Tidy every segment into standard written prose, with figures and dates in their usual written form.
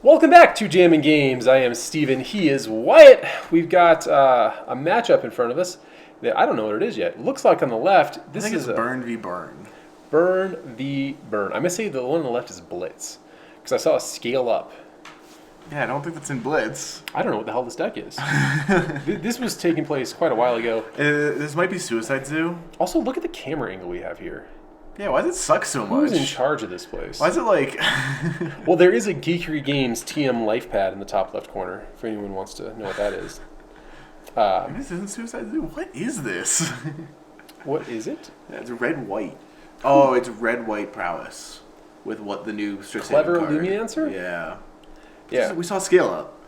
Welcome back to Jammin' Games. I am Steven. He is Wyatt. We've got a matchup in front of us that I don't know what it is yet. It looks like on the left, this I think is it's Burn v. Burn. Burn v. Burn. I'm going to say the one on the left is Blitz because I saw a scale up. Yeah, I don't think that's in Blitz. I don't know what the hell this deck is. This was taking place quite a while ago. This might be Suicide Zoo. Also, look at the camera angle we have here. Yeah, why does it suck so much? Who's in charge of this place? Why is it like... Well, there is a Geekery Games TM life pad in the top left corner, if anyone wants to know what that is. This isn't Suicide Zoo. What is this? What is it? Yeah, it's red-white. Oh, it's red-white prowess with what the new Clever card. Illuminator? Yeah. Yeah. We saw Scale Up.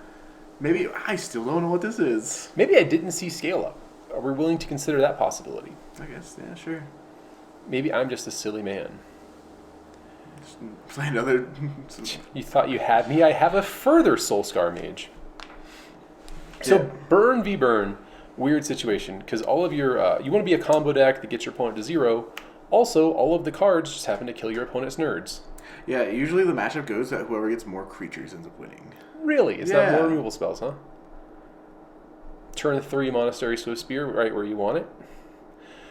Maybe... I still don't know what this is. Maybe I didn't see scale up. Are we willing to consider that possibility? I guess, yeah, sure. Maybe I'm just a silly man. Just play another... You thought you had me? I have a further Soulscar Mage. So Yeah. Burn v. Burn, weird situation, because all of your... you want to be a combo deck that gets your opponent to 0. Also, all of the cards just happen to kill your opponent's nerds. Yeah, usually the matchup goes that whoever gets more creatures ends up winning. Really? It's not Yeah. more removal spells, huh? Turn 3 Monastery Swift Spear right where you want it.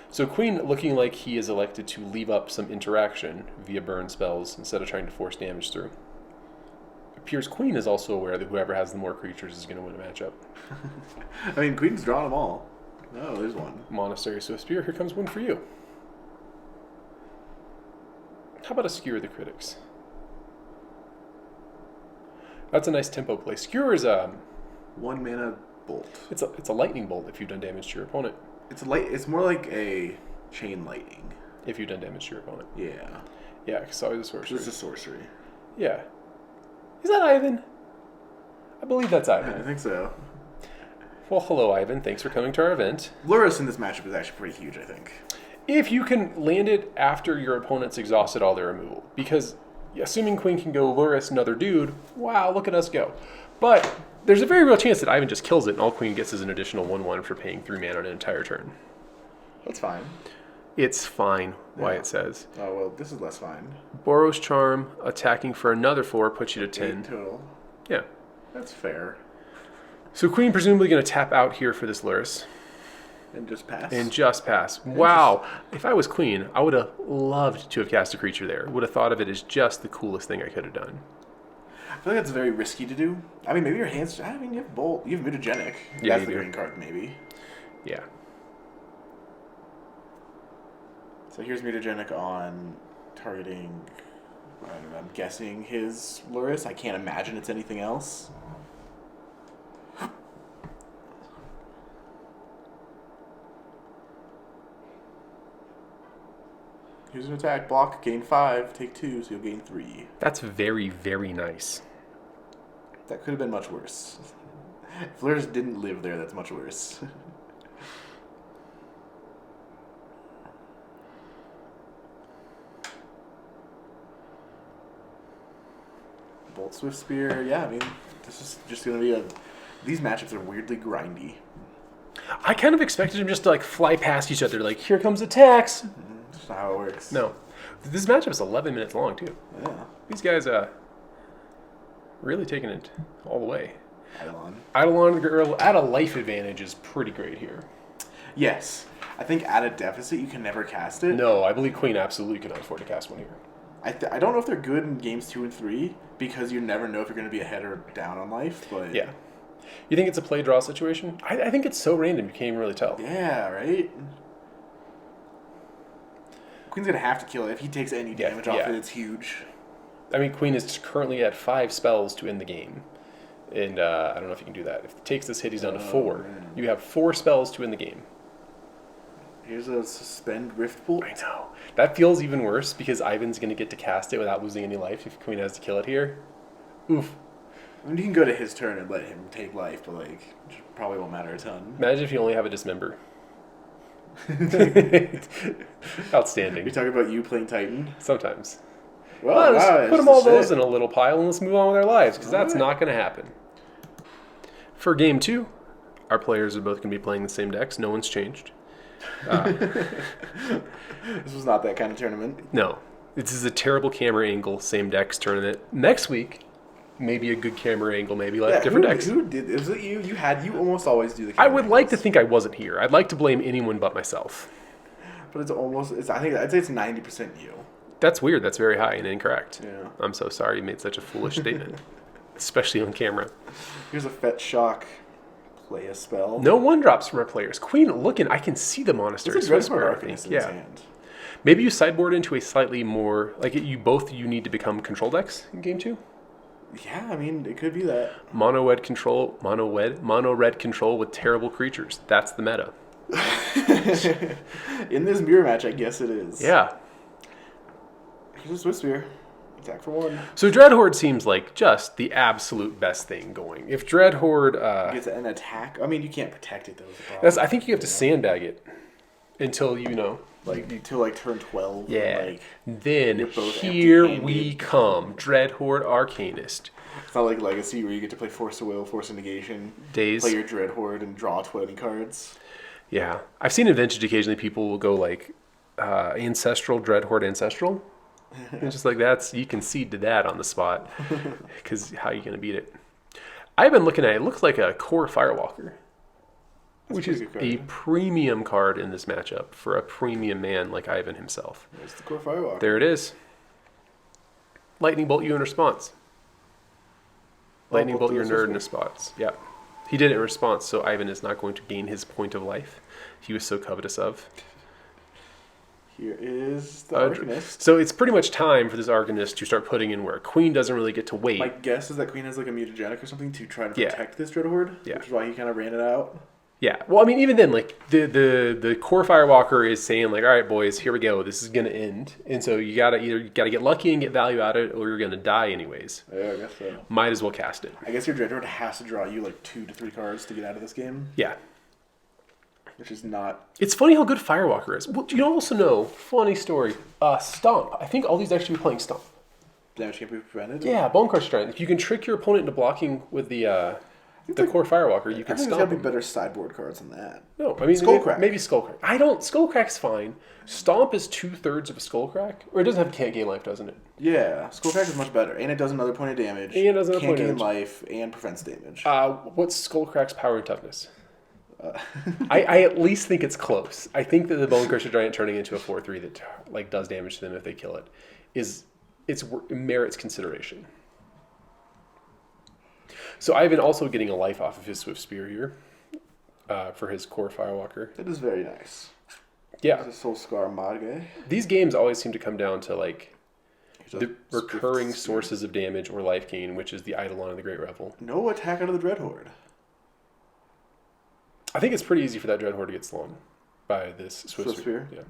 So Queen looking like he is elected to leave up some interaction via burn spells instead of trying to force damage through. It appears Queen is also aware that whoever has the more creatures is going to win a matchup. I mean, Queen's drawn them all. Oh, there's one. Monastery Swift Spear, here comes one for you. How about a Skewer the Critics? That's a nice tempo play. Skewer is a... 1 mana bolt. It's a lightning bolt if you've done damage to your opponent. It's more like a chain lightning. If you've done damage to your opponent. Yeah. Yeah, because it's always a sorcery. It's a sorcery. Yeah. Is that Ivan? I believe that's Yeah, Ivan. I think so. Well, hello, Ivan. Thanks for coming to our event. Lurrus in this matchup is actually pretty huge, I think. If you can land it after your opponent's exhausted all their removal. Because assuming Queen can go Lurrus another dude, wow, look at us go. But there's a very real chance that Ivan just kills it and all Queen gets is an additional 1/1 for paying 3 mana on an entire turn. That's fine. It's fine, Wyatt Yeah. says. Oh, well, this is less fine. Boros Charm, attacking for another 4, puts you to 10. 8 total. Yeah. That's fair. So Queen presumably going to tap out here for this Lurrus. And just pass. And just pass. Wow. If I was Queen, I would have loved to have cast a creature there. Would have thought of it as just the coolest thing I could have done. I feel like that's very risky to do. I mean, maybe your hands... I mean, you have Bolt. You have Mutagenic. Yeah, That's you the do. green card, maybe. Yeah. So here's Mutagenic on targeting... I don't know, I'm guessing his Lurrus. I can't imagine it's anything else. Here's an attack. Block, gain 5, take 2, so you'll gain 3. That's very, very nice. That could have been much worse. If Lurrus didn't live there, that's much worse. Bolt Swift Spear, yeah, I mean, this is just going to be a... These matchups are weirdly grindy. I kind of expected him just to like fly past each other, like, here comes attacks. That's not how it works. No. This matchup is 11 minutes long, too. Yeah. These guys, really taking it all the way. Eidolon. Eidolon girl at a life advantage is pretty great here. Yes. I think at a deficit, you can never cast it. No, I believe Queen absolutely cannot afford to cast one here. I don't know if they're good in games 2 and 3, because you never know if you're going to be ahead or down on life, but... Yeah. You think it's a play-draw situation? I think it's so random you can't even really tell. Yeah, right? Queen's going to have to kill it. If he takes any damage off it, it's huge. I mean, Queen is currently at 5 spells to end the game. And I don't know if you can do that. If it takes this hit, he's down to 4. Man. You have 4 spells to end the game. Here's a Suspend Rift Bolt. I know. That feels even worse because Ivan's going to get to cast it without losing any life if Queen has to kill it here. Oof. I mean, you can go to his turn and let him take life, but, like, it probably won't matter a ton. Imagine if you only have a Dismember. Outstanding. You're talking about you playing Titan? Sometimes. Well, Let's wow, put them all those in a little pile and let's move on with our lives because that's Alright. not going to happen. For game 2, our players are both going to be playing the same decks. No one's changed. This was not that kind of tournament. No. This is a terrible camera angle, same decks tournament. Next week, maybe a good camera angle, maybe like different decks. Who did? Was it you? You almost always do the. I would like to think I wasn't here. I'd like to blame anyone but myself. But I'd say it's 90% you. That's weird. That's very high and incorrect. Yeah. I'm so sorry you made such a foolish statement, especially on camera. Here's a Fetch Shock. Play a spell. No one drops from our players. Queen looking, I can see the Monastery Swiftspear, I think. Yeah. Hand. Maybe you sideboard into a slightly more, like you need to become control decks in game 2? Yeah, I mean, it could be that. Mono red control with terrible creatures. That's the meta. In this mirror match, I guess it is. Yeah. Here's a Swiftspear. Attack for 1. So Dreadhorde seems like just the absolute best thing going. If Dreadhorde... gets an attack. I mean, you can't protect it, though. I think you have to sandbag it until, until turn 12. Yeah. Then here we come. Dreadhorde Arcanist. It's not like Legacy where you get to play Force of Will, Force of Negation. Days. Play your Dreadhorde and draw 20 cards. Yeah. I've seen in Vintage occasionally people will go Ancestral, Dreadhorde Ancestral. It's just you concede to that on the spot. Because how are you going to beat it? I've been looking at it. It looks like a Core Firewalker. Which is a premium card in this matchup for a premium man like Ivan himself. There's the Core Firewalker. There it is. Lightning Bolt you in response. Lightning Bolt your nerd in response. Yeah. He did it in response, so Ivan is not going to gain his point of life he was so covetous of. Here is the Arcanist. So it's pretty much time for this Arcanist to start putting in work. Queen doesn't really get to wait. My guess is that Queen has a mutagenic or something to try to protect this Dreadhorde. Yeah. Which is why he kind of ran it out. Yeah. Well, I mean, even then, the Core Firewalker is saying, all right, boys, here we go. This is going to end. And so you got to get lucky and get value out of it, or you're going to die anyways. Yeah, I guess so. Might as well cast it. I guess your Dreadhorde has to draw you 2 to 3 cards to get out of this game. Yeah. Which is not... It's funny how good Firewalker is. Well, you also know, funny story, Stomp. I think all these decks should be playing Stomp. Damage can't be prevented? Yeah, Bonecrush Giant. If you can trick your opponent into blocking with the Core Firewalker, you can Stomp. There's got to be better sideboard cards than that. No, I mean... Skullcrack. Maybe Skullcrack. Skullcrack's fine. Stomp is 2/3 of a Skullcrack. Or it doesn't have can't gain life, doesn't it? Yeah, Skullcrack is much better. And it does another point of damage. And it does another point of damage. Can't gain life and prevents damage. What's Skullcrack's power and toughness? I at least think it's close. I think that the Bone Crusher Giant turning into a 4/3 that does damage to them if they kill it it merits consideration. So Ivan also getting a life off of his Swiftspear here for his Core Firewalker. That is very nice. Yeah. It's a Soul Scar Mage. These games always seem to come down to the recurring sources of damage or life gain, which is the Eidolon and the Great Revel. No attack out of the Dreadhorde. I think it's pretty easy for that Dreadhorde to get slung by this Swiftspear. Yeah.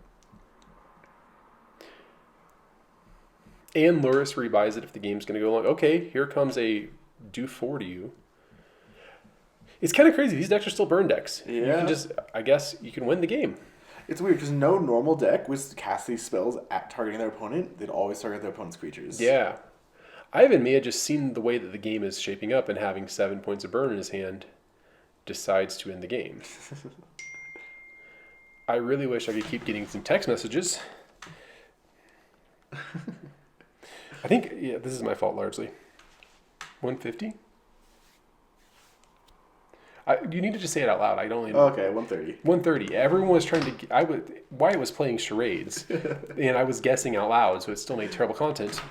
And Lurrus rebuys it if the game's going to go long. Okay, here comes a do 4 to you. It's kind of crazy. These decks are still burn decks. Yeah. I guess you can win the game. It's weird because no normal deck would cast these spells at targeting their opponent. They'd always target their opponent's creatures. Yeah. Ivan may have just seen the way that the game is shaping up and having 7 points of burn in his hand decides to end the game. I really wish I could keep getting some text messages. I think, this is my fault largely. 150? You need to just say it out loud. I don't even... Okay, 130. 130. Everyone was trying to... Wyatt was playing charades, and I was guessing out loud, so it still made terrible content.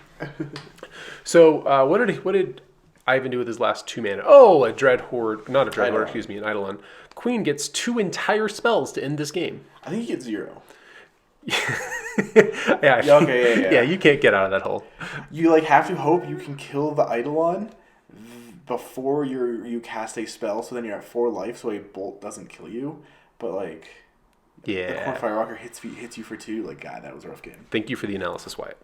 So, what did Ivan do with his last 2 mana? Oh, a Dreadhorde... Not a Dreadhorde, excuse me, an Eidolon. Queen gets 2 entire spells to end this game. I think he gets 0. Yeah, okay, yeah, you can't get out of that hole. You have to hope you can kill the Eidolon before you cast a spell, so then you're at 4 life, so a bolt doesn't kill you. But the Core Firewalker hits you for 2. God, that was a rough game. Thank you for the analysis, Wyatt.